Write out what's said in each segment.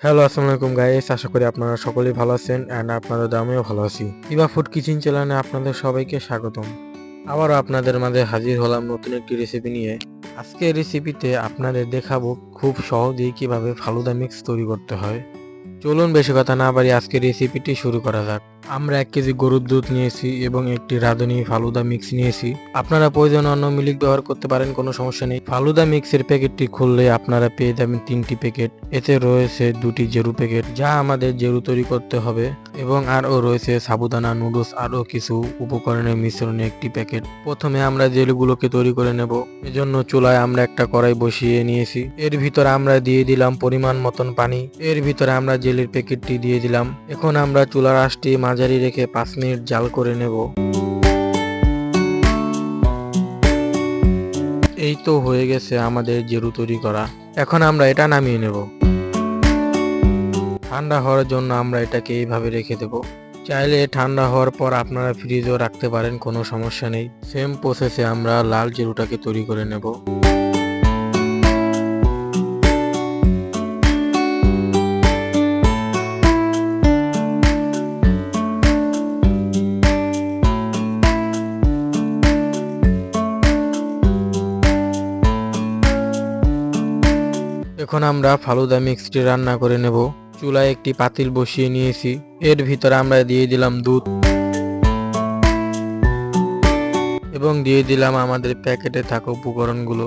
Hello, আসসালামু আলাইকুম guys. আশা করি আপনারা সকলেই ভালো আছেন এন্ড আপনাদের আমিও ভালো আছি। ইভা ফুড কিচেন চ্যানেলে আপনাদের সবাইকে স্বাগতম। আবারও আপনাদের মাঝে হাজির হলাম নতুন একটি রেসিপি নিয়ে। আজকের রেসিপিতে আপনাদের দেখাবো খুব সহজেই কিভাবে ফালুদা মিক্স তৈরি করতে হয়। চলুন বেশি কথা না বাড়িয়ে আজকের রেসিপিটি শুরু করা যাক। আমরা 1 কেজি গরুর দুধ নিয়েছি এবং একটি রাঁধুনি ফালুদা মিক্স নিয়েছি। আপনারা প্রয়োজনে অন্য মিল্ক ব্যবহার করতে পারেন, কোনো সমস্যা নেই। ফালুদা মিক্সের প্যাকেটটি খুললে আপনারা পেয়ে যাবেন 3টি প্যাকেট। এতে রয়েছে 2টি জেরু প্যাকেট, যা আমাদের জেরু তৈরি করতে হবে, এবং আরও রয়েছে সাবুদানা, নুডলস, আরও কিছু উপকরণের মিশ্রণে একটি প্যাকেট। প্রথমে আমরা জেলগুলোকে তৈরি করে নেব। এজন্য চুলায় আমরা একটা কড়াই বসিয়ে নিয়েছি। এর ভিতরে আমরা দিয়ে দিলাম পরিমাণ মতন পানি। এর ভিতরে আমরা জেলির প্যাকেটটি দিয়ে দিলাম। এখন আমরা চুলার আঁচটি মাঝারি রেখে 5 মিনিট জাল করে নেব। এই তো হয়ে গেছে আমাদের জেরু তৈরি করা। এখন আমরা এটা নামিয়ে নেব। ঠান্ডা হওয়ার জন্য আমরা এটাকে এইভাবে রেখে দেব। চাইলে ঠান্ডা হওয়ার পর আপনারা ফ্রিজেও রাখতে পারেন, কোনো সমস্যা নেই। সেম প্রসেসে আমরা লাল জেরুটাকে তৈরি করে নেব। এখন আমরা ফালুদা মিক্সটি রান্না করে নেব। চুলায় একটি পাতিল বসিয়ে নিয়েছি। এর ভিতরে আমরা দিয়ে দিলাম দুধ এবং দিয়ে দিলাম আমাদের প্যাকেটে থাকা উপকরণগুলো।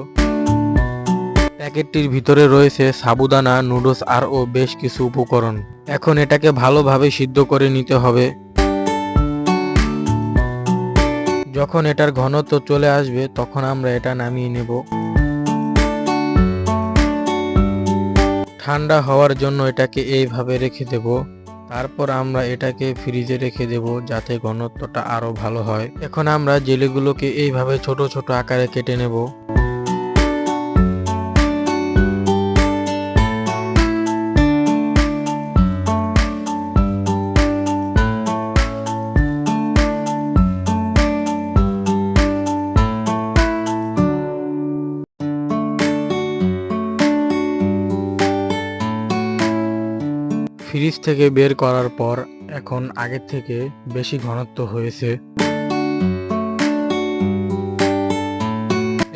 প্যাকেটটির ভিতরে রয়েছে সাবুদানা, নুডলস ও বেশ কিছু উপকরণ। এখন এটাকে ভালোভাবে সিদ্ধ করে নিতে হবে। যখন এটার ঘনত্ব চলে আসবে তখন আমরা এটা নামিয়ে নেব। ঠান্ডা হওয়ার জন্য এটাকে এইভাবে রেখে দেব। তারপর আমরা এটাকে ফ্রিজে রেখে দেব যাতে ঘনত্বটা আরো ভালো হয়। এখন আমরা জেলিগুলোকে এইভাবে ছোট ছোট আকারে কেটে নেব। ফ্রিজ থেকে বের করার পর এখন আগের থেকে বেশি ঘনত্ব হয়েছে।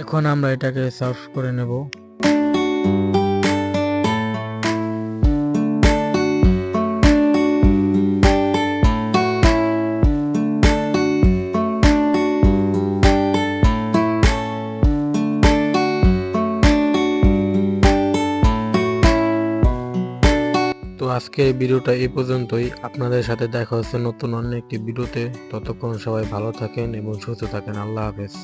এখন আমরা এটাকে সার্ভ করে নেব। তো আজকের ভিডিওটা এই পর্যন্তই। আপনাদের সাথে দেখা হচ্ছে নতুন অন্য একটি ভিডিওতে। ততক্ষণ সবাই ভালো থাকেন এবং সুস্থ থাকেন। আল্লাহ হাফেজ।